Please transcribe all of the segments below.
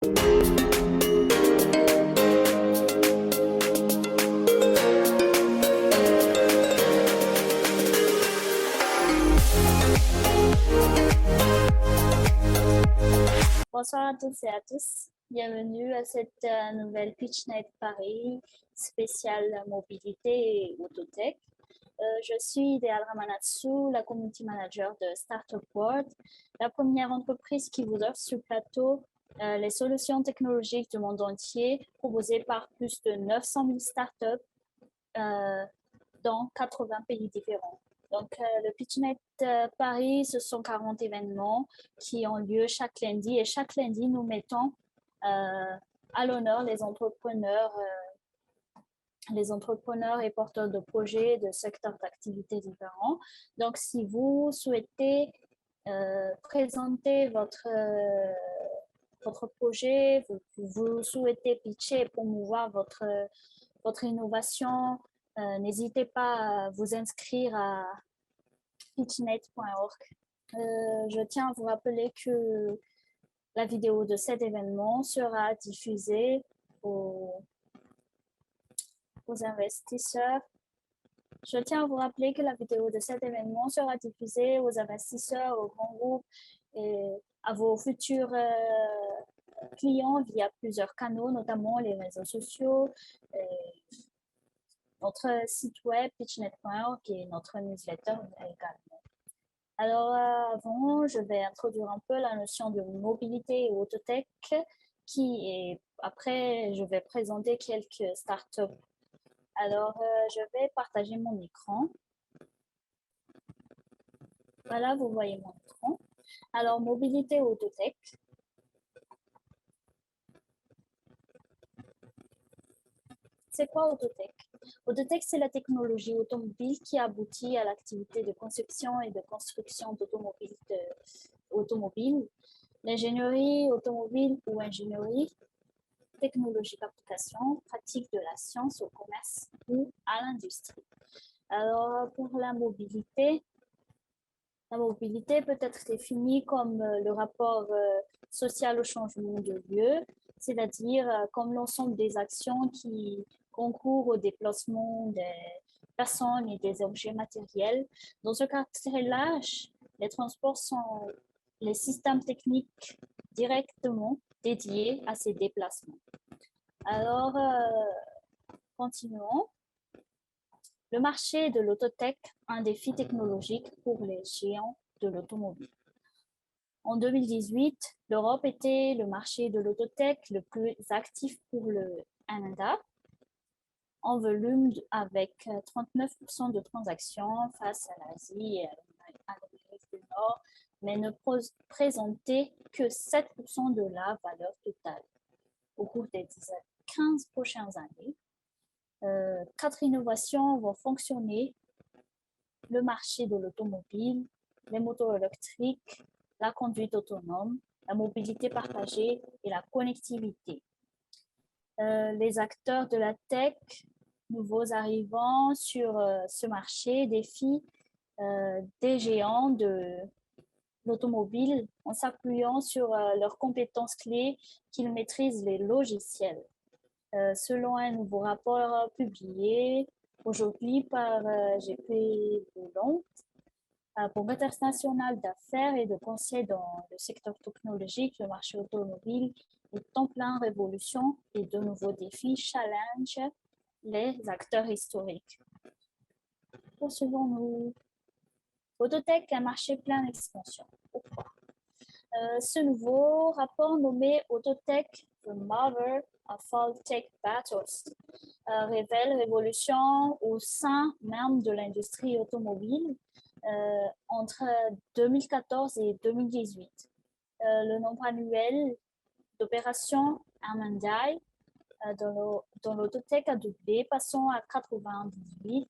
Bonsoir à toutes et à tous. Bienvenue à cette nouvelle Pitch Night Paris spéciale mobilité et autotech. Je suis Ideal Ramanatsu, la community manager de Startup World, la première entreprise qui vous offre sur plateau les solutions technologiques du monde entier proposées par plus de 900 000 startups dans 80 pays différents. Donc, le PitchNet Paris, ce sont 40 événements qui ont lieu chaque lundi. Et chaque lundi, nous mettons à l'honneur les entrepreneurs et porteurs de projets de secteurs d'activité différents. Donc, si vous souhaitez présenter votre projet, vous souhaitez pitcher et promouvoir votre innovation, n'hésitez pas à vous inscrire à pitchnet.org. Je tiens à vous rappeler que la vidéo de cet événement sera diffusée aux investisseurs. Je tiens à vous rappeler que la vidéo de cet événement sera diffusée aux investisseurs, aux grands groupes et à vos futurs clients via plusieurs canaux, notamment les réseaux sociaux, notre site web pitchnet.org et notre newsletter également. Alors avant, je vais introduire un peu la notion de mobilité et autotech après, je vais présenter quelques startups. Alors, je vais partager mon écran. Voilà, vous voyez mon écran. Alors, mobilité et autotech. C'est quoi autotech? Autotech, c'est la technologie automobile qui aboutit à l'activité de conception et de construction d'automobiles, l'ingénierie automobile ou ingénierie, technologie d'application, pratique de la science au commerce ou à l'industrie. Alors, pour la mobilité peut être définie comme le rapport social au changement de lieu, c'est-à-dire comme l'ensemble des actions qui concourent au déplacement des personnes et des objets matériels. Dans ce cas très large, les transports sont les systèmes techniques directement dédiés à ces déplacements. Alors, continuons. Le marché de l'autotech, un défi technologique pour les géants de l'automobile. En 2018, l'Europe était le marché de l'autotech le plus actif pour le Canada, en volume avec 39% de transactions face à l'Asie et à l'Amérique du Nord, mais ne présentait que 7% de la valeur totale. Au cours des 15 prochaines années, 4 innovations vont fonctionner: le marché de l'automobile, les motos électriques, la conduite autonome, la mobilité partagée et la connectivité. Les acteurs de la tech, nouveaux arrivants sur ce marché, défient des géants de l'automobile en s'appuyant sur leurs compétences clés qu'ils maîtrisent les logiciels. Selon un nouveau rapport publié aujourd'hui par GP Boulogne, pour international d'affaires et de conseil dans le secteur technologique, le marché automobile est en pleine révolution et de nouveaux défis challengent les acteurs historiques. Poursuivons-nous. Autotech est un marché plein d'expansion. Pourquoi? Ce nouveau rapport nommé Autotech, The Mother of All Tech Battles, révèle révolution au sein même de l'industrie automobile entre 2014 et 2018. Le nombre annuel d'opérations Amandai dans l'autotech a doublé, passant à 88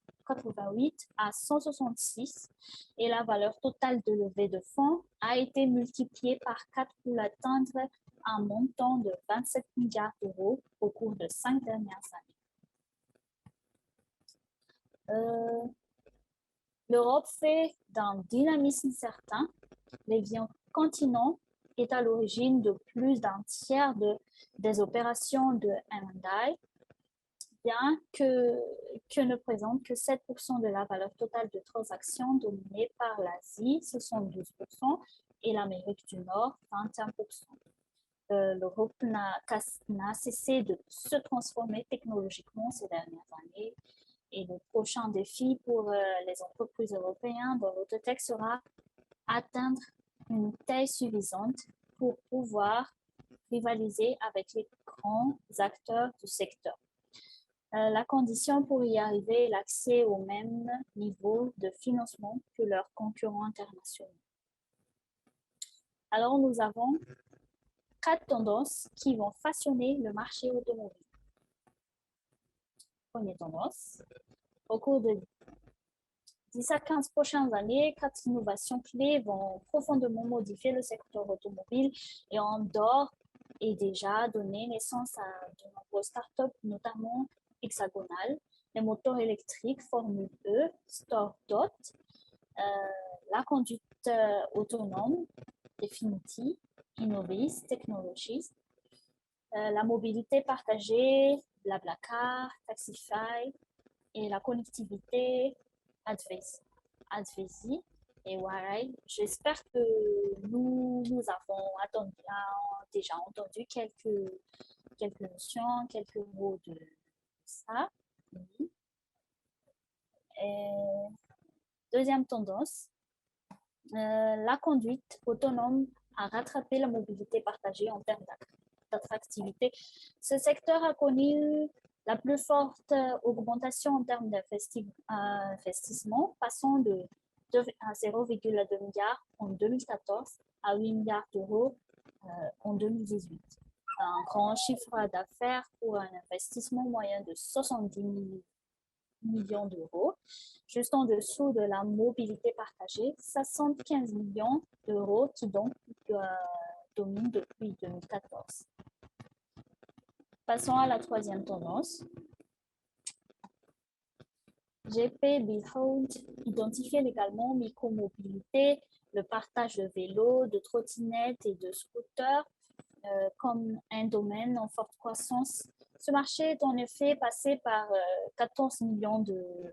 à 166, et la valeur totale de levée de fonds a été multipliée par 4 pour atteindre un montant de 27 milliards d'euros au cours de 5 dernières années. L'Europe fait d'un dynamisme certain. Les vieux continents est à l'origine de plus d'un tiers des opérations de M&A, bien que ne présente que 7% de la valeur totale de transactions dominées par l'Asie, 72%, et l'Amérique du Nord, 21%. L'Europe n'a cessé de se transformer technologiquement ces dernières années. Et le prochain défi pour les entreprises européennes dans l'autotech sera atteindre une taille suffisante pour pouvoir rivaliser avec les grands acteurs du secteur. La condition pour y arriver est l'accès au même niveau de financement que leurs concurrents internationaux. Alors, nous avons 4 tendances qui vont façonner le marché automobile. Première tendance, au cours de 10 à 15 prochaines années, 4 innovations clés vont profondément modifier le secteur automobile et en dehors et déjà donné naissance à de nombreuses startups, notamment Hexagonal, les moteurs électriques Formule E, StoreDot, la conduite autonome, Definity, Innovis Technologies, la mobilité partagée, BlaBlaCar, Taxify, et la connectivité Advesi et Warai. J'espère que nous avons déjà entendu quelques notions, quelques mots de ça. Et deuxième tendance, la conduite autonome a rattrapé la mobilité partagée en termes d'attractivité. Ce secteur a connu la plus forte augmentation en termes d'investissement, passant de 0,2 milliards en 2014 à 8 milliards d'euros en 2018. Un grand chiffre d'affaires pour un investissement moyen de 70 millions d'euros, juste en dessous de la mobilité partagée, 75 millions d'euros qui donc dominent depuis 2014. Passons à la troisième tendance. GP Behold identifie également micromobilité, le partage de vélos, de trottinettes et de scooters comme un domaine en forte croissance. Ce marché est en effet passé par 14 millions de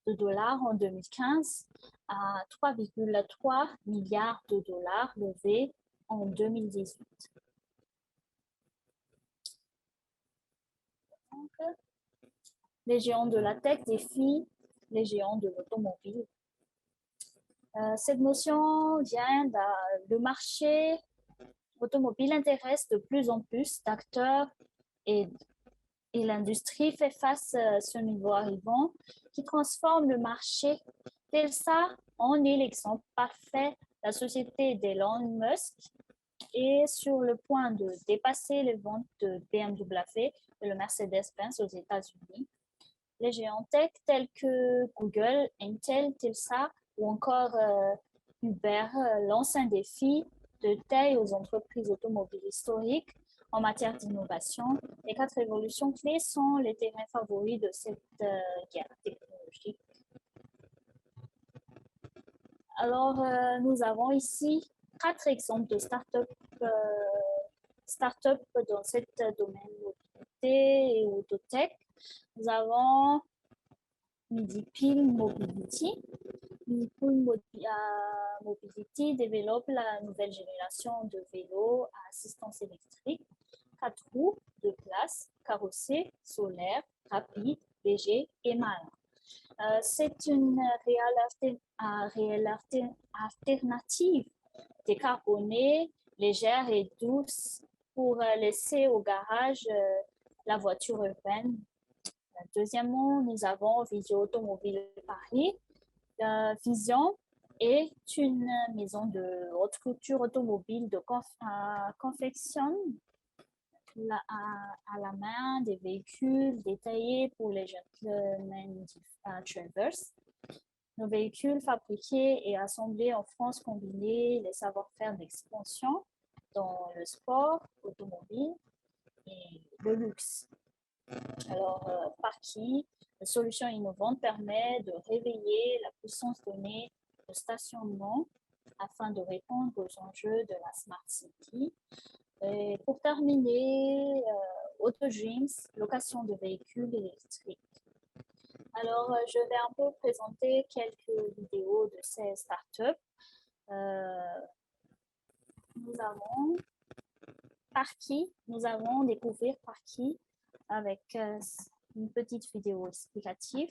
dollars en 2015 à 3,3 milliards de dollars levés en 2018. Donc, les géants de la tech défient les géants de l'automobile. Cette notion vient du marché automobile intéresse de plus en plus d'acteurs et l'industrie fait face à ce niveau arrivant qui transforme le marché. Tesla en est l'exemple parfait. La société d'Elon Musk est sur le point de dépasser les ventes de BMW et le Mercedes-Benz aux États-Unis. Les géants tech tels que Google, Intel, Tesla ou encore Uber lancent un défi de taille aux entreprises automobiles historiques en matière d'innovation. Les 4 révolutions clés sont les terrains favoris de cette guerre technologique. Alors, nous avons ici 4 exemples de start-up dans ce domaine mobilité et autotech. Nous avons Midipil Mobility. Midipil Mobility développe la nouvelle génération de vélos à assistance électrique, 4 roues, 2 places, carrossés, solaires, rapides, légers et malins. C'est une réelle alternative décarbonée, légère et douce pour laisser au garage la voiture urbaine. Deuxièmement, nous avons Visio Automobile Paris. Vision est une maison de haute couture automobile de confection à la main des véhicules détaillés pour les gentlemen travers. Nos véhicules fabriqués et assemblés en France combinent les savoir-faire d'expansion dans le sport automobile et le luxe. Alors, Parky, la solution innovante permet de réveiller la puissance donnée de stationnement afin de répondre aux enjeux de la Smart City. Et pour terminer, AutoDreams, location de véhicules électriques. Alors, je vais un peu présenter quelques vidéos de ces startups. Nous avons Parky, nous allons découvrir Parky avec une petite vidéo explicative.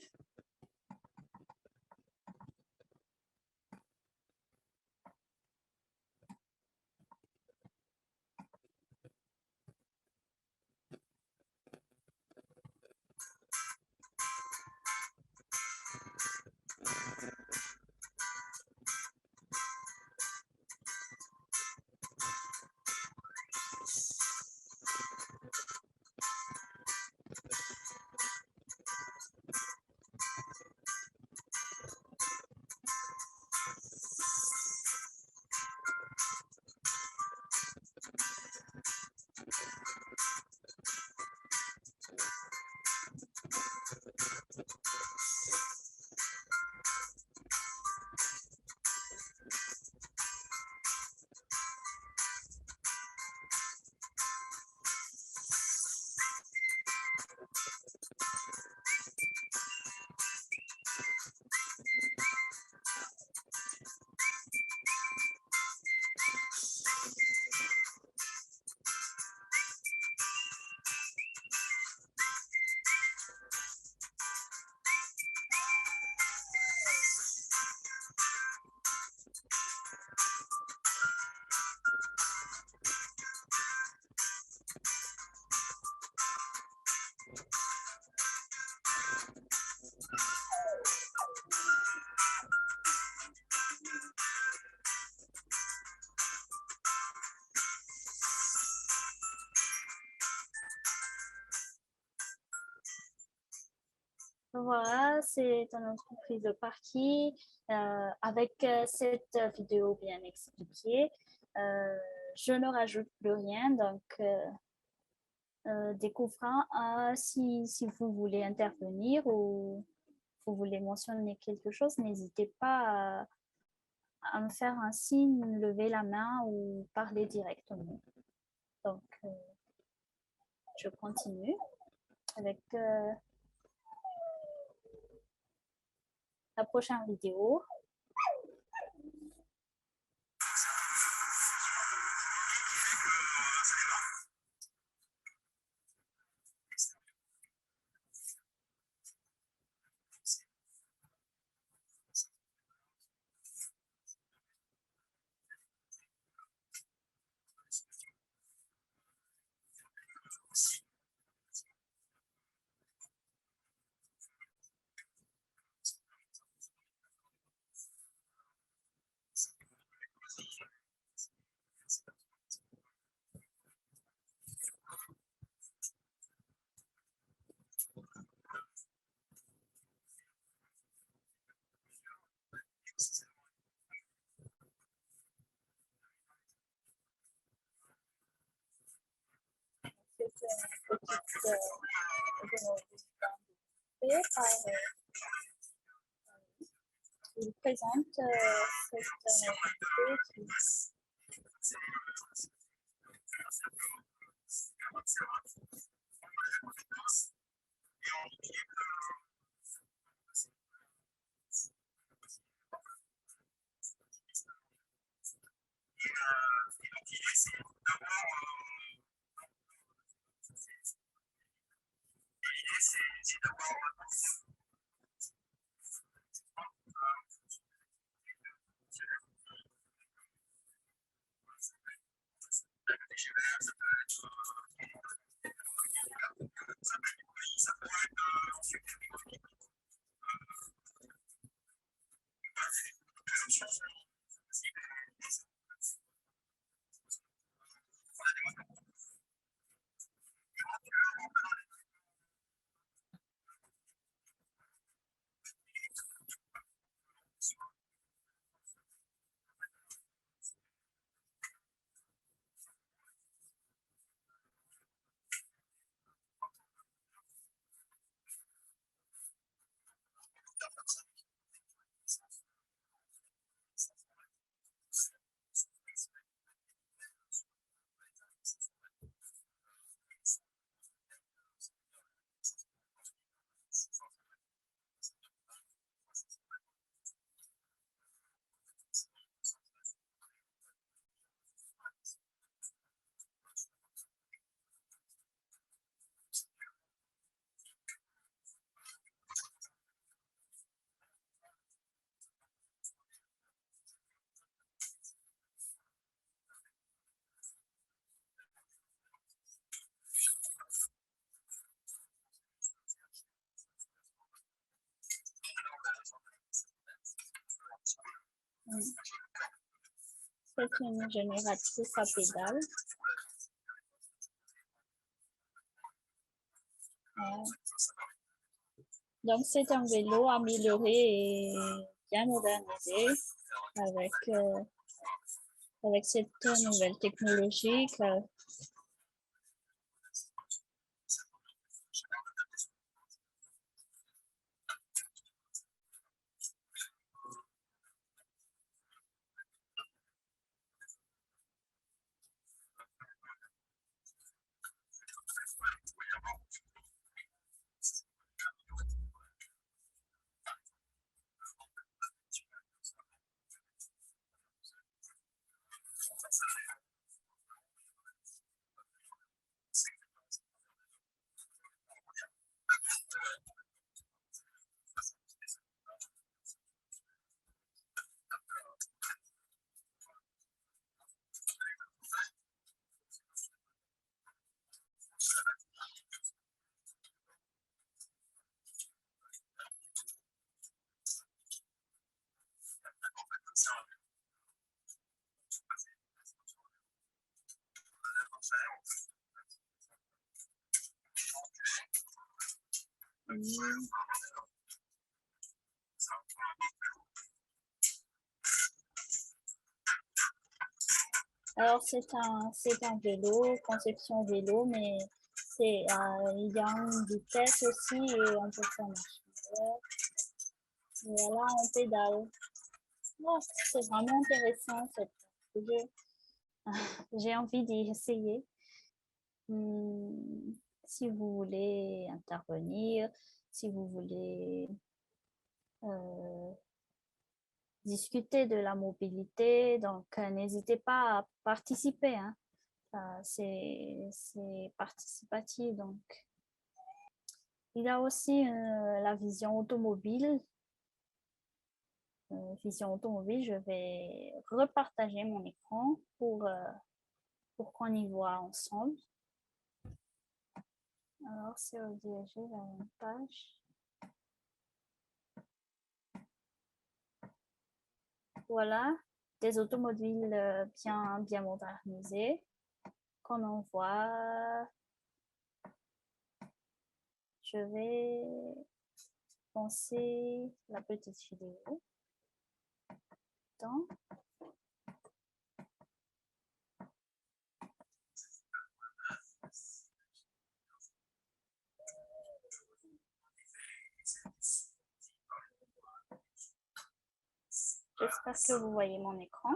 Voilà, c'est une entreprise de Parky avec cette vidéo bien expliquée. Je ne rajoute plus rien, donc découvrant si vous voulez intervenir ou vous voulez mentionner quelque chose, n'hésitez pas à me faire un signe, lever la main ou parler directement. Donc, je continue avec la prochaine vidéo. Il présente cette activité C'est une génératrice à pédales. Donc, c'est un vélo amélioré et bien modernisé avec cette nouvelle technologie. Alors, c'est un vélo, conception vélo, mais il y a une vitesse aussi et on peut faire marche arrière. Voilà, on pédale. Oh, c'est vraiment intéressant cette jeu. J'ai envie d'y essayer. Si vous voulez intervenir, si vous voulez discuter de la mobilité, donc n'hésitez pas à participer. Hein. C'est participatif. Donc, il y a aussi la vision automobile. Vision automobile, je vais repartager mon écran pour qu'on y voit ensemble. Alors, c'est redirigé vers une page. Voilà, des automobiles bien modernisées. Comme on voit, je vais lancer la petite vidéo. Donc, j'espère que vous voyez mon écran.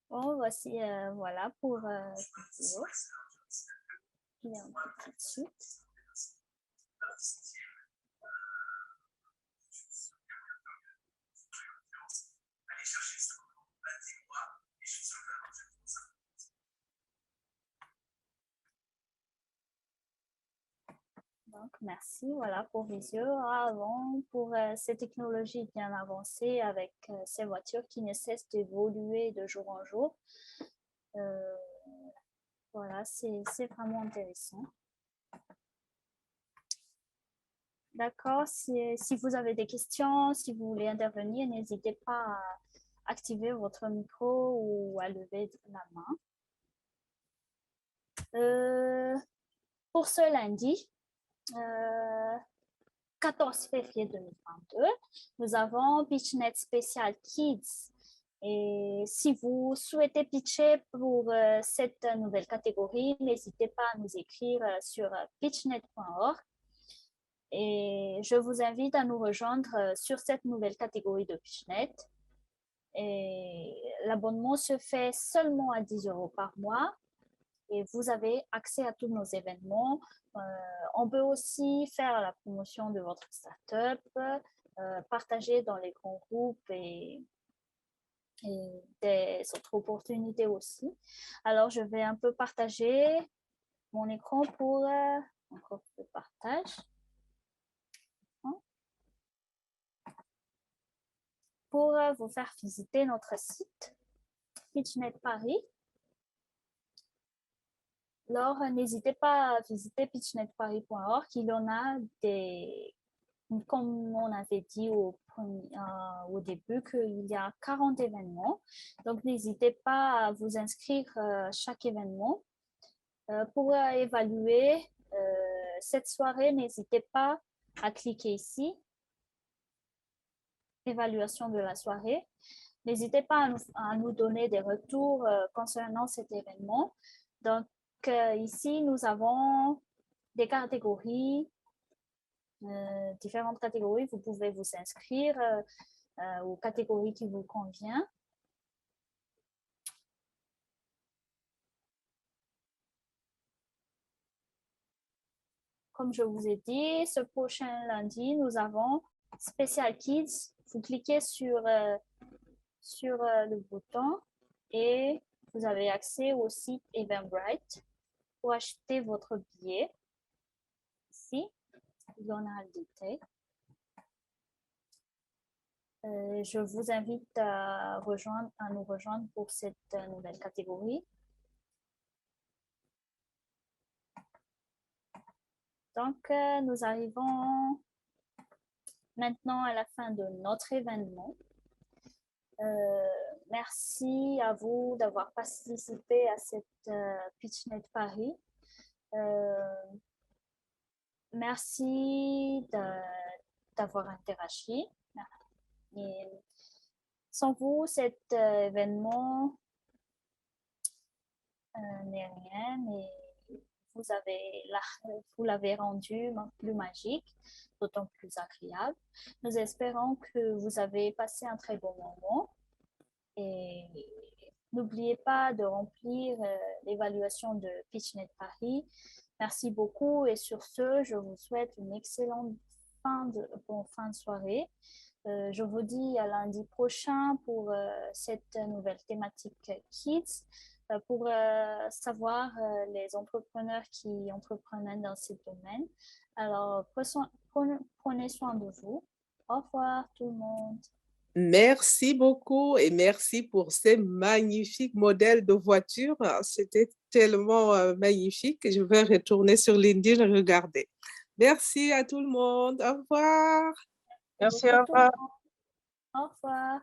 Bon, voici, voilà pour la vidéo. Il y a un petit suite. Donc, merci, voilà, pour Visio. Avant, pour ces technologies bien avancées avec ces voitures qui ne cessent d'évoluer de jour en jour. Voilà, c'est vraiment intéressant. D'accord, si vous avez des questions, si vous voulez intervenir, n'hésitez pas à activer votre micro ou à lever la main. Pour ce lundi, 14 février 2022, nous avons PitchNet Special Kids. Et si vous souhaitez pitcher pour cette nouvelle catégorie, n'hésitez pas à nous écrire sur pitchnet.org. Et je vous invite à nous rejoindre sur cette nouvelle catégorie de PitchNet. Et l'abonnement se fait seulement à 10 € par mois. Et vous avez accès à tous nos événements. On peut aussi faire la promotion de votre startup, partager dans les grands groupes et des autres opportunités aussi. Alors, je vais un peu partager mon écran pour encore le partage. Pour vous faire visiter notre site PitchNet Paris. Alors, n'hésitez pas à visiter pitchnetparis.org. Il y en a des, comme on avait dit au début, qu'il y a 40 événements. Donc, n'hésitez pas à vous inscrire à chaque événement. Pour évaluer cette soirée, n'hésitez pas à cliquer ici. Évaluation de la soirée. N'hésitez pas à nous donner des retours concernant cet événement. Donc, ici, nous avons des catégories, différentes catégories. Vous pouvez vous inscrire aux catégories qui vous conviennent. Comme je vous ai dit, ce prochain lundi, nous avons Special Kids. Vous cliquez sur le bouton et vous avez accès au site Eventbrite pour acheter votre billet. Ici, il y en a le détail. Je vous invite à nous rejoindre pour cette nouvelle catégorie. Donc, nous arrivons maintenant à la fin de notre événement. Merci à vous d'avoir participé à cette PitchNet Paris. Merci d'avoir interagi. Et sans vous, cet événement n'est rien, mais vous l'avez rendu plus magique, d'autant plus agréable. Nous espérons que vous avez passé un très bon moment et n'oubliez pas de remplir l'évaluation de PitchNet Paris. Merci beaucoup et sur ce, je vous souhaite une excellente fin de soirée. Je vous dis à lundi prochain pour cette nouvelle thématique Kids, pour savoir les entrepreneurs qui entreprennent dans ce domaine. Alors, prenez soin de vous. Au revoir tout le monde. Merci beaucoup et merci pour ces magnifiques modèles de voitures. C'était tellement magnifique que je vais retourner sur LinkedIn et regarder. Merci à tout le monde. Au revoir. Merci, au revoir. Au revoir.